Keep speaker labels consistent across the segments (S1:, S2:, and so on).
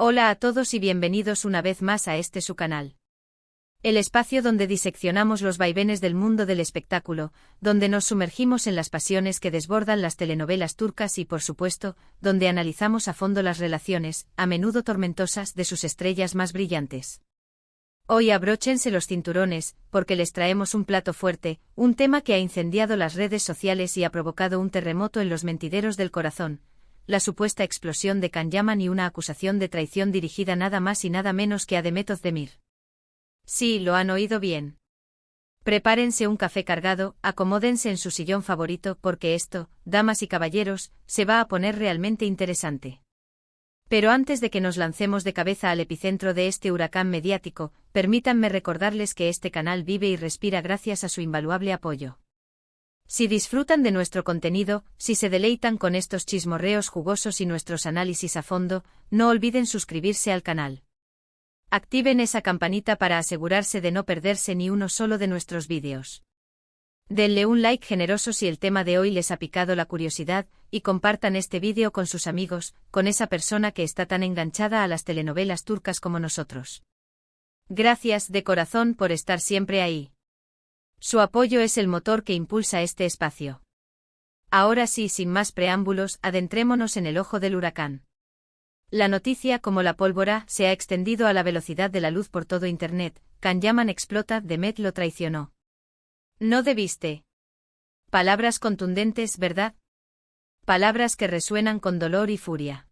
S1: Hola a todos y bienvenidos una vez más a este su canal. El espacio donde diseccionamos los vaivenes del mundo del espectáculo, donde nos sumergimos en las pasiones que desbordan las telenovelas turcas y, por supuesto, donde analizamos a fondo las relaciones, a menudo tormentosas, de sus estrellas más brillantes. Hoy abróchense los cinturones, porque les traemos un plato fuerte, un tema que ha incendiado las redes sociales y ha provocado un terremoto en los mentideros del corazón. La supuesta explosión de Can Yaman y una acusación de traición dirigida nada más y nada menos que a Demet Özdemir. Sí, lo han oído bien. Prepárense un café cargado, acomódense en su sillón favorito porque esto, damas y caballeros, se va a poner realmente interesante. Pero antes de que nos lancemos de cabeza al epicentro de este huracán mediático, permítanme recordarles que este canal vive y respira gracias a su invaluable apoyo. Si disfrutan de nuestro contenido, si se deleitan con estos chismorreos jugosos y nuestros análisis a fondo, no olviden suscribirse al canal. Activen esa campanita para asegurarse de no perderse ni uno solo de nuestros vídeos. Denle un like generoso si el tema de hoy les ha picado la curiosidad, y compartan este vídeo con sus amigos, con esa persona que está tan enganchada a las telenovelas turcas como nosotros. Gracias de corazón por estar siempre ahí. Su apoyo es el motor que impulsa este espacio. Ahora sí, sin más preámbulos, adentrémonos en el ojo del huracán. La noticia, como la pólvora, se ha extendido a la velocidad de la luz por todo Internet. Can Yaman explota, Demet lo traicionó. No debiste. Palabras contundentes, ¿verdad? Palabras que resuenan con dolor y furia.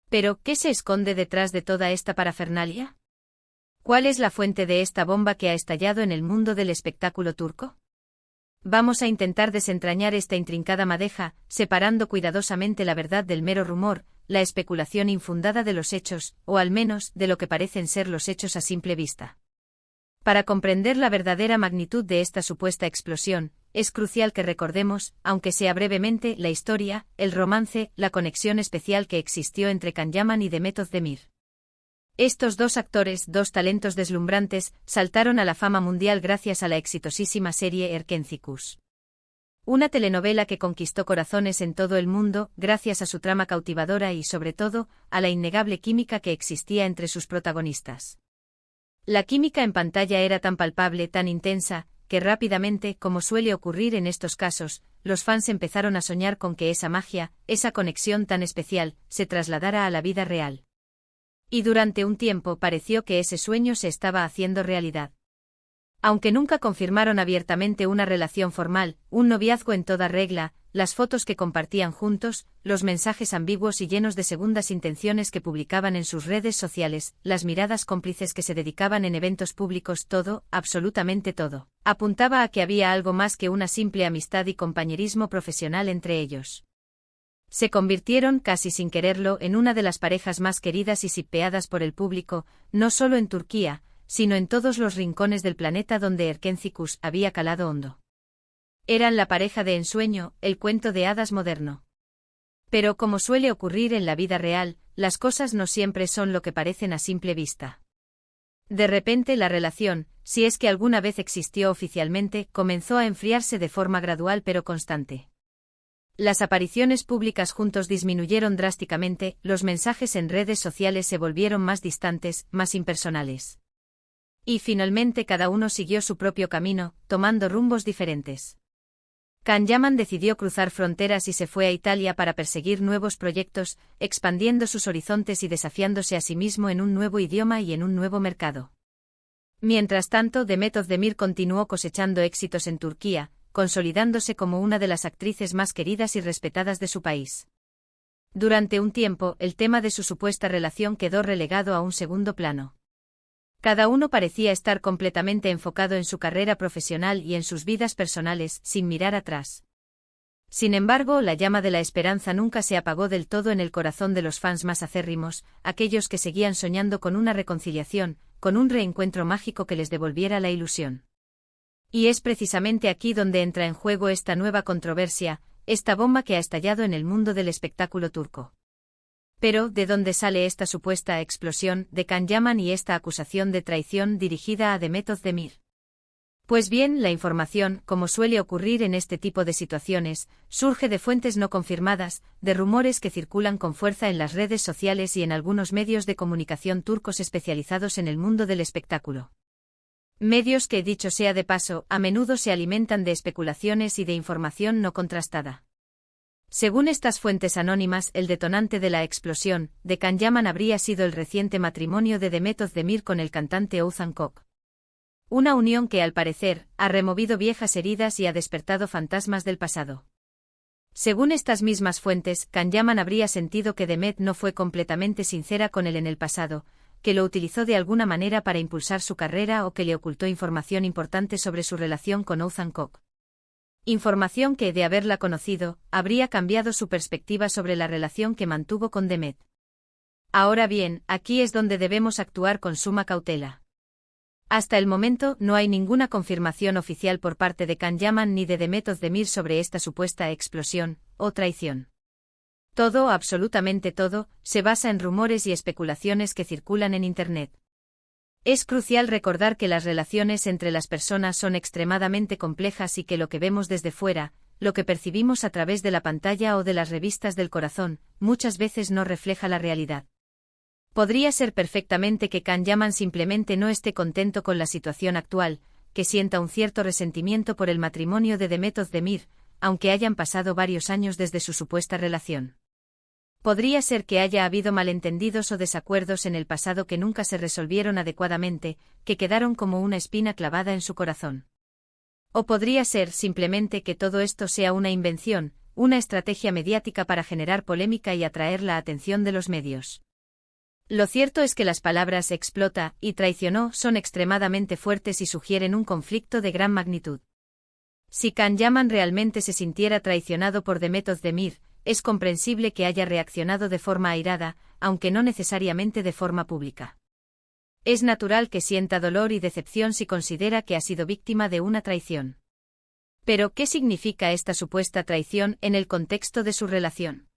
S1: Pero, ¿qué se esconde detrás de toda esta parafernalia? ¿Cuál es la fuente de esta bomba que ha estallado en el mundo del espectáculo turco? Vamos a intentar desentrañar esta intrincada madeja, separando cuidadosamente la verdad del mero rumor, la especulación infundada de los hechos, o al menos, de lo que parecen ser los hechos a simple vista. Para comprender la verdadera magnitud de esta supuesta explosión, es crucial que recordemos, aunque sea brevemente, la historia, el romance, la conexión especial que existió entre Can Yaman y Demet Özdemir. Estos dos actores, dos talentos deslumbrantes, saltaron a la fama mundial gracias a la exitosísima serie Erkenci. Una telenovela que conquistó corazones en todo el mundo, gracias a su trama cautivadora y, sobre todo, a la innegable química que existía entre sus protagonistas. La química en pantalla era tan palpable, tan intensa, que rápidamente, como suele ocurrir en estos casos, los fans empezaron a soñar con que esa magia, esa conexión tan especial, se trasladara a la vida real. Y durante un tiempo pareció que ese sueño se estaba haciendo realidad. Aunque nunca confirmaron abiertamente una relación formal, un noviazgo en toda regla, las fotos que compartían juntos, los mensajes ambiguos y llenos de segundas intenciones que publicaban en sus redes sociales, las miradas cómplices que se dedicaban en eventos públicos, todo, absolutamente todo, apuntaba a que había algo más que una simple amistad y compañerismo profesional entre ellos. Se convirtieron, casi sin quererlo, en una de las parejas más queridas y shippeadas por el público, no solo en Turquía, sino en todos los rincones del planeta donde Erkenci había calado hondo. Eran la pareja de ensueño, el cuento de hadas moderno. Pero como suele ocurrir en la vida real, las cosas no siempre son lo que parecen a simple vista. De repente la relación, si es que alguna vez existió oficialmente, comenzó a enfriarse de forma gradual pero constante. Las apariciones públicas juntos disminuyeron drásticamente, los mensajes en redes sociales se volvieron más distantes, más impersonales. Y finalmente cada uno siguió su propio camino, tomando rumbos diferentes. Can Yaman decidió cruzar fronteras y se fue a Italia para perseguir nuevos proyectos, expandiendo sus horizontes y desafiándose a sí mismo en un nuevo idioma y en un nuevo mercado. Mientras tanto, Demet Özdemir continuó cosechando éxitos en Turquía, consolidándose como una de las actrices más queridas y respetadas de su país. Durante un tiempo, el tema de su supuesta relación quedó relegado a un segundo plano. Cada uno parecía estar completamente enfocado en su carrera profesional y en sus vidas personales, sin mirar atrás. Sin embargo, la llama de la esperanza nunca se apagó del todo en el corazón de los fans más acérrimos, aquellos que seguían soñando con una reconciliación, con un reencuentro mágico que les devolviera la ilusión. Y es precisamente aquí donde entra en juego esta nueva controversia, esta bomba que ha estallado en el mundo del espectáculo turco. Pero, ¿de dónde sale esta supuesta explosión de Can Yaman y esta acusación de traición dirigida a Demet Özdemir? Pues bien, la información, como suele ocurrir en este tipo de situaciones, surge de fuentes no confirmadas, de rumores que circulan con fuerza en las redes sociales y en algunos medios de comunicación turcos especializados en el mundo del espectáculo. Medios que, dicho sea de paso, a menudo se alimentan de especulaciones y de información no contrastada. Según estas fuentes anónimas, el detonante de la explosión de Can Yaman habría sido el reciente matrimonio de Demet Özdemir con el cantante Oğuzhan Koç. Una unión que, al parecer, ha removido viejas heridas y ha despertado fantasmas del pasado. Según estas mismas fuentes, Can Yaman habría sentido que Demet no fue completamente sincera con él en el pasado, que lo utilizó de alguna manera para impulsar su carrera o que le ocultó información importante sobre su relación con Oğuzhan Koç. Información que, de haberla conocido, habría cambiado su perspectiva sobre la relación que mantuvo con Demet. Ahora bien, aquí es donde debemos actuar con suma cautela. Hasta el momento, no hay ninguna confirmación oficial por parte de Can Yaman ni de Demet Özdemir sobre esta supuesta explosión o traición. Todo, absolutamente todo, se basa en rumores y especulaciones que circulan en Internet. Es crucial recordar que las relaciones entre las personas son extremadamente complejas y que lo que vemos desde fuera, lo que percibimos a través de la pantalla o de las revistas del corazón, muchas veces no refleja la realidad. Podría ser perfectamente que Can Yaman simplemente no esté contento con la situación actual, que sienta un cierto resentimiento por el matrimonio de Demet Özdemir, aunque hayan pasado varios años desde su supuesta relación. Podría ser que haya habido malentendidos o desacuerdos en el pasado que nunca se resolvieron adecuadamente, que quedaron como una espina clavada en su corazón. O podría ser simplemente que todo esto sea una invención, una estrategia mediática para generar polémica y atraer la atención de los medios. Lo cierto es que las palabras explota y traicionó son extremadamente fuertes y sugieren un conflicto de gran magnitud. Si Can Yaman realmente se sintiera traicionado por Demet Özdemir, es comprensible que haya reaccionado de forma airada, aunque no necesariamente de forma pública. Es natural que sienta dolor y decepción si considera que ha sido víctima de una traición. Pero, ¿qué significa esta supuesta traición en el contexto de su relación?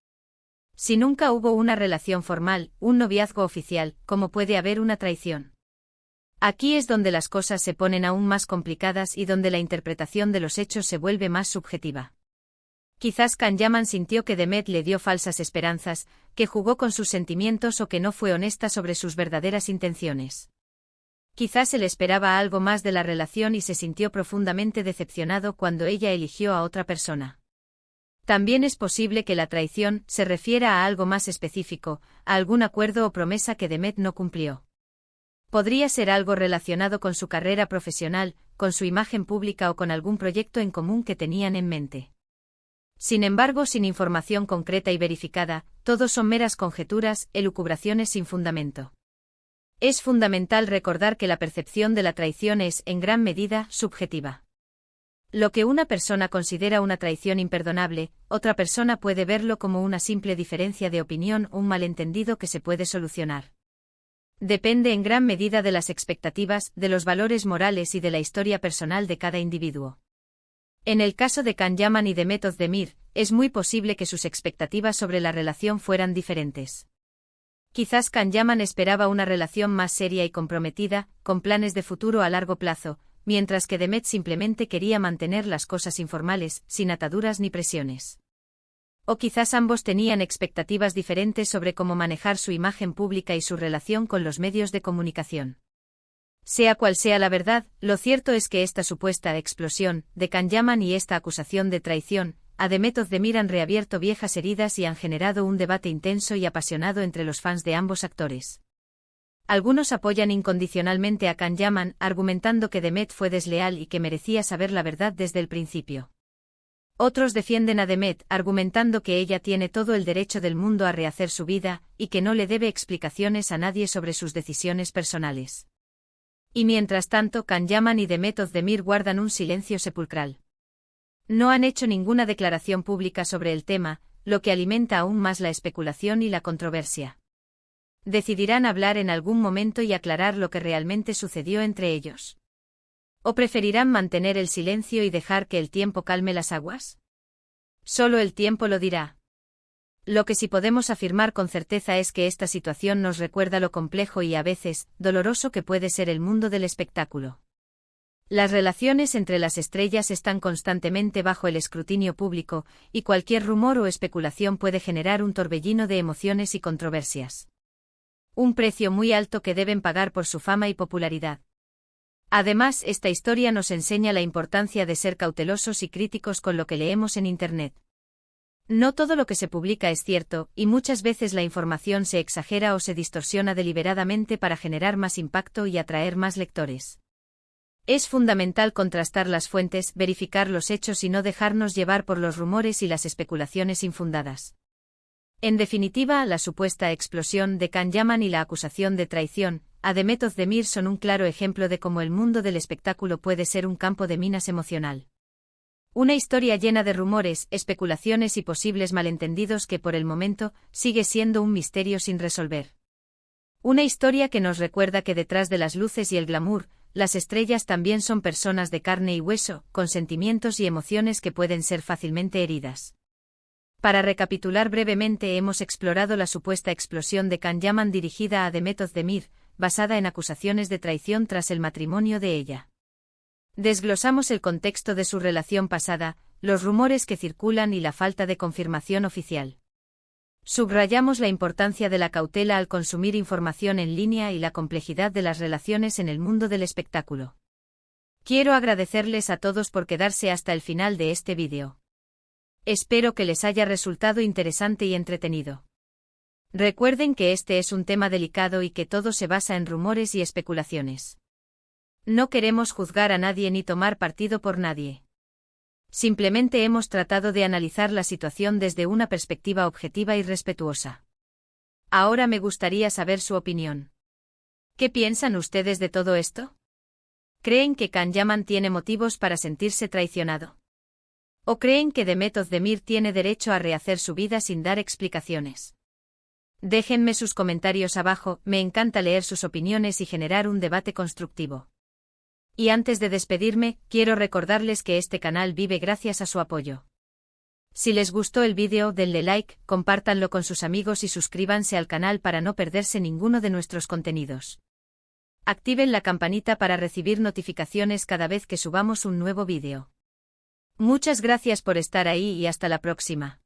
S1: Si nunca hubo una relación formal, un noviazgo oficial, ¿cómo puede haber una traición? Aquí es donde las cosas se ponen aún más complicadas y donde la interpretación de los hechos se vuelve más subjetiva. Quizás Can Yaman sintió que Demet le dio falsas esperanzas, que jugó con sus sentimientos o que no fue honesta sobre sus verdaderas intenciones. Quizás él esperaba algo más de la relación y se sintió profundamente decepcionado cuando ella eligió a otra persona. También es posible que la traición se refiera a algo más específico, a algún acuerdo o promesa que Demet no cumplió. Podría ser algo relacionado con su carrera profesional, con su imagen pública o con algún proyecto en común que tenían en mente. Sin embargo, sin información concreta y verificada, todo son meras conjeturas, elucubraciones sin fundamento. Es fundamental recordar que la percepción de la traición es, en gran medida, subjetiva. Lo que una persona considera una traición imperdonable, otra persona puede verlo como una simple diferencia de opinión o un malentendido que se puede solucionar. Depende en gran medida de las expectativas, de los valores morales y de la historia personal de cada individuo. En el caso de Can Yaman y Demet Özdemir, es muy posible que sus expectativas sobre la relación fueran diferentes. Quizás Can Yaman esperaba una relación más seria y comprometida, con planes de futuro a largo plazo, mientras que Demet simplemente quería mantener las cosas informales, sin ataduras ni presiones. O quizás ambos tenían expectativas diferentes sobre cómo manejar su imagen pública y su relación con los medios de comunicación. Sea cual sea la verdad, lo cierto es que esta supuesta explosión de Can Yaman y esta acusación de traición a Demet Özdemir han reabierto viejas heridas y han generado un debate intenso y apasionado entre los fans de ambos actores. Algunos apoyan incondicionalmente a Can Yaman, argumentando que Demet fue desleal y que merecía saber la verdad desde el principio. Otros defienden a Demet, argumentando que ella tiene todo el derecho del mundo a rehacer su vida, y que no le debe explicaciones a nadie sobre sus decisiones personales. Y mientras tanto, Can Yaman y Demet Özdemir guardan un silencio sepulcral. No han hecho ninguna declaración pública sobre el tema, lo que alimenta aún más la especulación y la controversia. ¿Decidirán hablar en algún momento y aclarar lo que realmente sucedió entre ellos? ¿O preferirán mantener el silencio y dejar que el tiempo calme las aguas? Solo el tiempo lo dirá. Lo que sí podemos afirmar con certeza es que esta situación nos recuerda lo complejo y a veces doloroso que puede ser el mundo del espectáculo. Las relaciones entre las estrellas están constantemente bajo el escrutinio público, y cualquier rumor o especulación puede generar un torbellino de emociones y controversias. Un precio muy alto que deben pagar por su fama y popularidad. Además, esta historia nos enseña la importancia de ser cautelosos y críticos con lo que leemos en Internet. No todo lo que se publica es cierto, y muchas veces la información se exagera o se distorsiona deliberadamente para generar más impacto y atraer más lectores. Es fundamental contrastar las fuentes, verificar los hechos y no dejarnos llevar por los rumores y las especulaciones infundadas. En definitiva, la supuesta explosión de Can Yaman y la acusación de traición a Demet Özdemir son un claro ejemplo de cómo el mundo del espectáculo puede ser un campo de minas emocional. Una historia llena de rumores, especulaciones y posibles malentendidos que por el momento sigue siendo un misterio sin resolver. Una historia que nos recuerda que detrás de las luces y el glamour, las estrellas también son personas de carne y hueso, con sentimientos y emociones que pueden ser fácilmente heridas. Para recapitular brevemente, hemos explorado la supuesta explosión de Can Yaman dirigida a Demet Özdemir, basada en acusaciones de traición tras el matrimonio de ella. Desglosamos el contexto de su relación pasada, los rumores que circulan y la falta de confirmación oficial. Subrayamos la importancia de la cautela al consumir información en línea y la complejidad de las relaciones en el mundo del espectáculo. Quiero agradecerles a todos por quedarse hasta el final de este vídeo. Espero que les haya resultado interesante y entretenido. Recuerden que este es un tema delicado y que todo se basa en rumores y especulaciones. No queremos juzgar a nadie ni tomar partido por nadie. Simplemente hemos tratado de analizar la situación desde una perspectiva objetiva y respetuosa. Ahora me gustaría saber su opinión. ¿Qué piensan ustedes de todo esto? ¿Creen que Can Yaman tiene motivos para sentirse traicionado? ¿O creen que Demet Özdemir tiene derecho a rehacer su vida sin dar explicaciones? Déjenme sus comentarios abajo, me encanta leer sus opiniones y generar un debate constructivo. Y antes de despedirme, quiero recordarles que este canal vive gracias a su apoyo. Si les gustó el vídeo, denle like, compártanlo con sus amigos y suscríbanse al canal para no perderse ninguno de nuestros contenidos. Activen la campanita para recibir notificaciones cada vez que subamos un nuevo vídeo. Muchas gracias por estar ahí y hasta la próxima.